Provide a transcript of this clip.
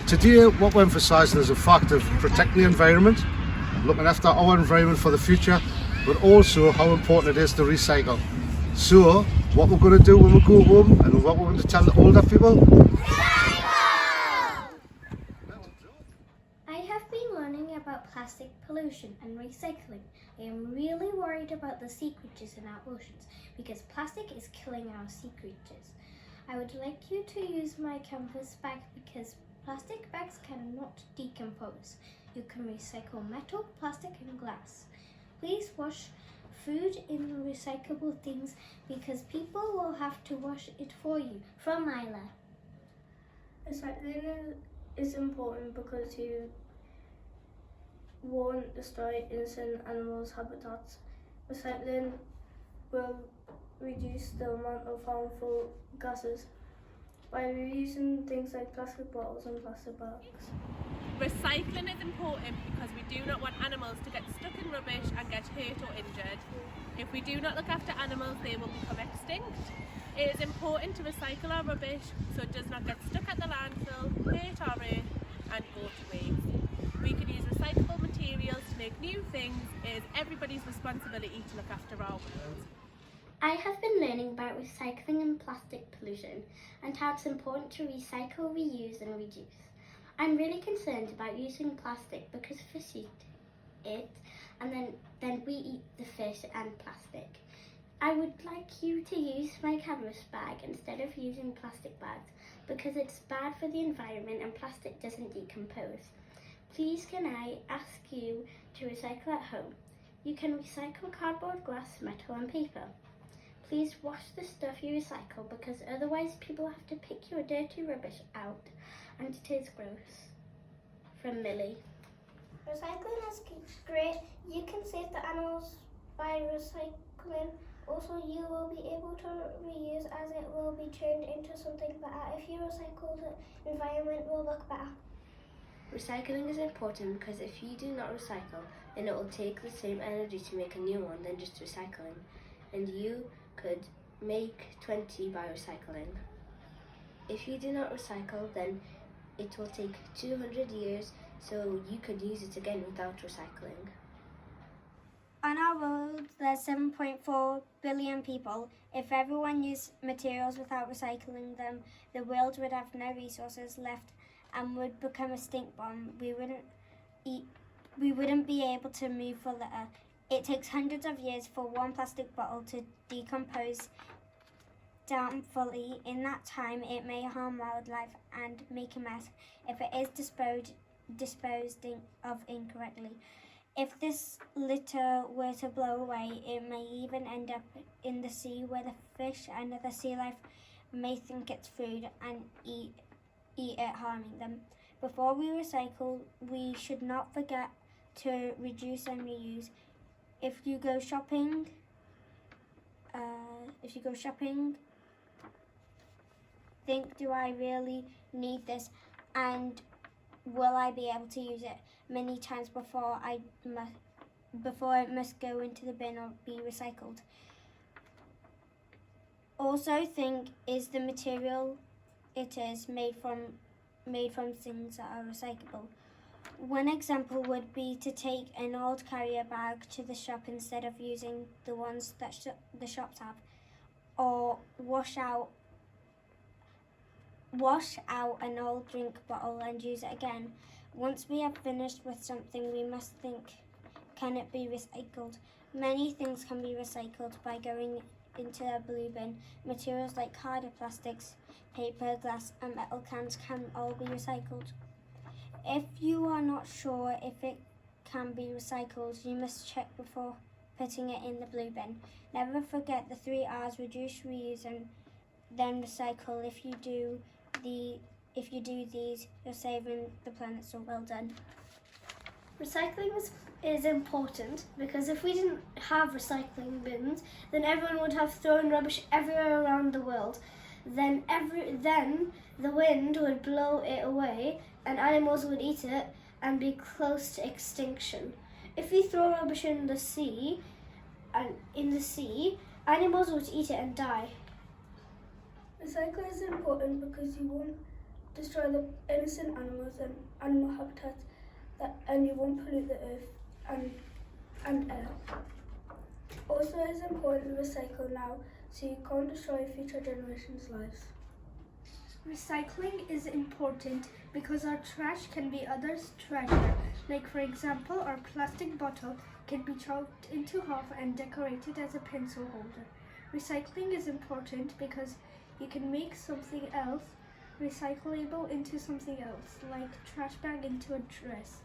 Today, what we're emphasising is the fact of protecting the environment, looking after our environment for the future, but also how important it is to recycle. So, what we're going to do when we go home and what we're going to tell the older people. I have been learning about plastic pollution and recycling. I am really worried about the sea creatures in our oceans because plastic is killing our sea creatures. I would like you to use my canvas bag because plastic bags cannot decompose. You can recycle metal, plastic and glass. Please wash food in recyclable things because people will have to wash it for you. From Isla. Recycling is important because you won't destroy innocent animals' habitats. Recycling will reduce the amount of harmful gases by reusing things like plastic bottles and plastic bags. Recycling is important because we do not want animals to get stuck in rubbish and get hurt or injured. If we do not look after animals, they will become extinct. It is important to recycle our rubbish so it does not get stuck at the landfill, hurt our earth and go to waste. We can use recyclable materials to make new things. It is everybody's responsibility to look after our world. I have been learning about recycling and plastic pollution and how it's important to recycle, reuse and reduce. I'm really concerned about using plastic because fish eat it and then we eat the fish and plastic. I would like you to use my canvas bag instead of using plastic bags because it's bad for the environment and plastic doesn't decompose. Please can I ask you to recycle at home? You can recycle cardboard, glass, metal and paper. Please wash the stuff you recycle because otherwise people have to pick your dirty rubbish out and it is gross. From Millie. Recycling is great. You can save the animals by recycling. Also, you will be able to reuse as it will be turned into something better. If you recycle, the environment will look better. Recycling is important because if you do not recycle, then it will take the same energy to make a new one than just recycling. And you could make 20 by recycling. If you do not recycle, then it will take 200 years, so you could use it again without recycling. On our world, there's 7.4 billion people. If everyone used materials without recycling them, the world would have no resources left and would become a stink bomb. We wouldn't be able to move for litter. It takes hundreds of years for one plastic bottle to decompose down fully. In that time, it may harm wildlife and make a mess if it is disposed of incorrectly. If this litter were to blow away, it may even end up in the sea where the fish and other sea life may think it's food and eat it, harming them. Before we recycle, we should not forget to reduce and reuse. If you go shopping, think, do I really need this? And will I be able to use it many times before it must go into the bin or be recycled? Also think, is the material it is made from things that are recyclable? One example would be to take an old carrier bag to the shop instead of using the ones that the shops have, or wash out an old drink bottle and use it again. Once we have finished with something, we must think, can it be recycled? Many things can be recycled by going into a blue bin. Materials like harder plastics, paper, glass and metal cans can all be recycled. If you are not sure if it can be recycled, you must check before putting it in the blue bin. Never forget the 3 R's: reduce, reuse and then recycle. If you do these, you're saving the planet, so well done. Recycling is important because if we didn't have recycling bins, then everyone would have thrown rubbish everywhere around the world. Then the wind would blow it away and animals would eat it and be close to extinction. If we throw rubbish in the sea, animals would eat it and die. Recycling is important because you won't destroy the innocent animals and animal habitats, and you won't pollute the earth and air. Also, it is important to recycle now so you can't destroy future generations' lives. Recycling is important because our trash can be others' treasure. Like for example, our plastic bottle can be chopped into half and decorated as a pencil holder. Recycling is important because you can make something else recyclable into something else, like trash bag into a dress.